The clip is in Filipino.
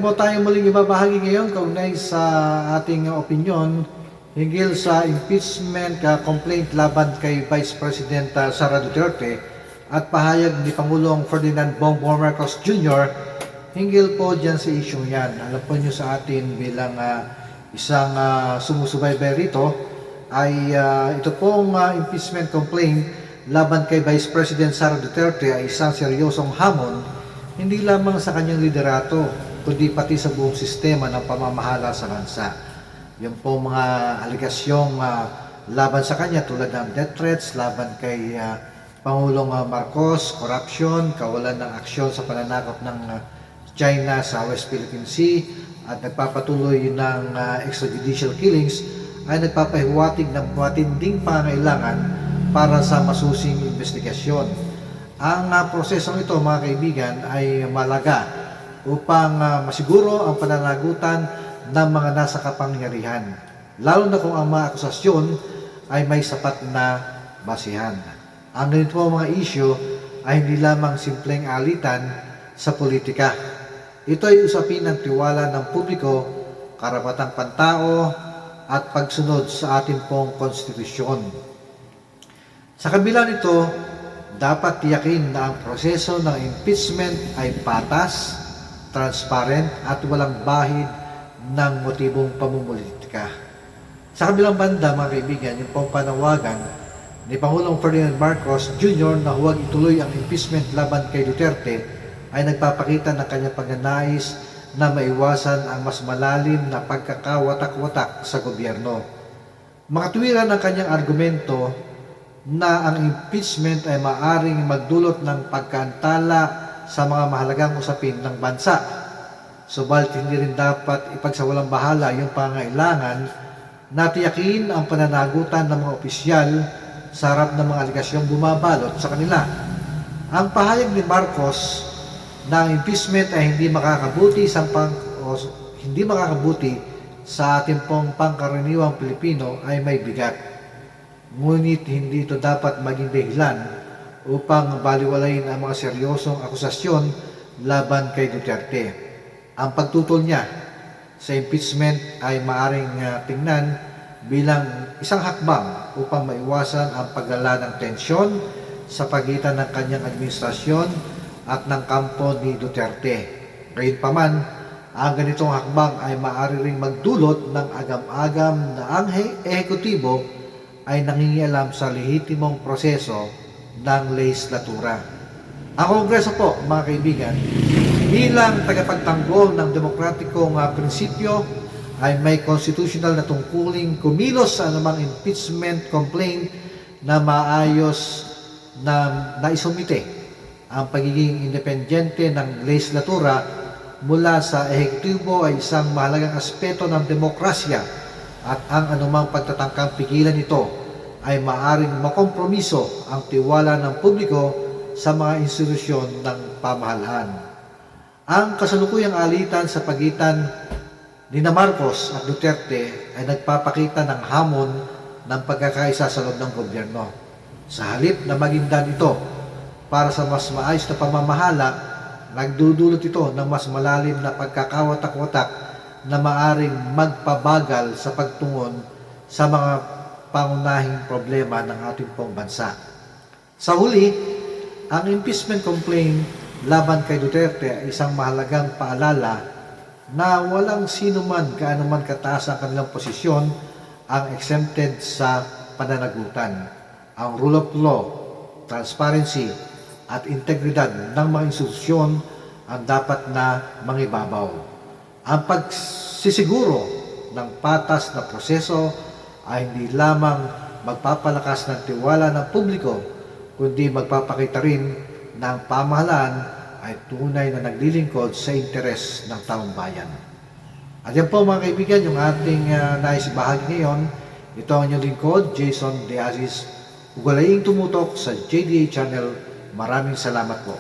po tayong muling ibabahagi ngayon kaugnay sa ating opinyon hinggil sa impeachment complaint laban kay Vice President Sara Duterte at pahayag ni Pangulong Ferdinand Bongbong Marcos Jr. hinggil po dyan sa isyong yan. Alam po nyo sa atin bilang isang sumusubaybay rito ay ito pong impeachment complaint laban kay Vice President Sara Duterte ay isang seryosong hamon hindi lamang sa kanyang liderato kundi pati sa buong sistema ng pamamahala sa bansa. Yung po mga aligasyong laban sa kanya tulad ng death threats, laban kay Pangulong Marcos, corruption, kawalan ng aksyon sa pananakop ng China sa West Philippine Sea at nagpapatuloy ng extrajudicial killings ay nagpapahiwatig ng matinding pangangailangan para sa masusing investigasyon. Ang prosesong ito mga kaibigan ay malaga upang masiguro ang pananagutan ng mga nasa kapangyarihan, lalo na kung ang mga akusasyon ay may sapat na basihan. Ang ganito mga issue ay hindi lamang simpleng alitan sa politika. Ito ay usapin ng tiwala ng publiko, karapatang pantao at pagsunod sa ating pong konstitusyon. Sa kabila nito, dapat tiyakin na ang proseso ng impeachment ay patas, transparent at walang bahid ng motibong pamumulitika. Sa kabilang banda mga kaibigan, yung pong panawagan ni Pangulong Ferdinand Marcos Jr. na huwag ituloy ang impeachment laban kay Duterte ay nagpapakita ng kanyang pagnanais na maiwasan ang mas malalim na pagkakawatak-watak sa gobyerno. Makatuwiran ang kanyang argumento na ang impeachment ay maaring magdulot ng pagkaantala sa mga mahalagang usapin ng bansa. Subalit hindi rin dapat ipagsawalang bahala yung pangailangan na tiyakin ang pananagutan ng mga opisyal sa harap ng mga aligasyong bumabalot sa kanila. Ang pahayag ni Marcos na ang impeachment ay hindi makakabuti sa ating pong pangkaraniwang Pilipino ay may bigat. Ngunit hindi ito dapat maging dahilan upang baliwalayin ang mga seryosong akusasyon laban kay Duterte. Ang pagtutol niya sa impeachment ay maaring tingnan bilang isang hakbang upang maiwasan ang paglala ng tensyon sa pagitan ng kanyang administrasyon at ng kampo ni Duterte. Gayunpaman, ang ganitong hakbang ay maaari ring magdulot ng agam-agam na ang ehekutibo ay nangingialam sa lehitimong proseso ng lehislatura. Ang Kongreso po, mga kaibigan, bilang tagapagtanggol ng demokratikong prinsipyo ay may constitutional na tungkuling kumilos sa anumang impeachment complaint na maayos na naisumite. Ang pagiging independyente ng lehislatura mula sa ehekutibo ay isang mahalagang aspeto ng demokrasya at ang anumang pagtatangkang pigilan nito ay maaaring makompromiso ang tiwala ng publiko sa mga institusyon ng pamahalaan. Ang kasalukuyang alitan sa pagitan ni Marcos at Duterte ay nagpapakita ng hamon ng pagkakaisa sa loob ng gobyerno. Sa halip na maging daan ito para sa mas maayos na pamamahala, nagdudulot ito ng mas malalim na pagkakawatak-watak na maaaring magpabagal sa pagtungon sa mga pangunahing problema ng ating pong bansa. Sa huli, ang impeachment complaint laban kay Duterte ay isang mahalagang paalala na walang sino man gaano man kataas ang kanilang posisyon ang exempted sa pananagutan. Ang rule of law, transparency at integridad ng mga institusyon ang dapat na mangibabaw. Ang pagsisiguro ng patas na proseso ay hindi lamang magpapalakas ng tiwala ng publiko, kundi magpapakita rin na ang pamahalaan ay tunay na naglilingkod sa interes ng taong bayan. At yan po mga kaibigan, yung ating nais ibahagi ngayon. Ito ang inyong lingkod, Jason De Aziz, ugalaing tumutok sa JDA Channel. Maraming salamat po.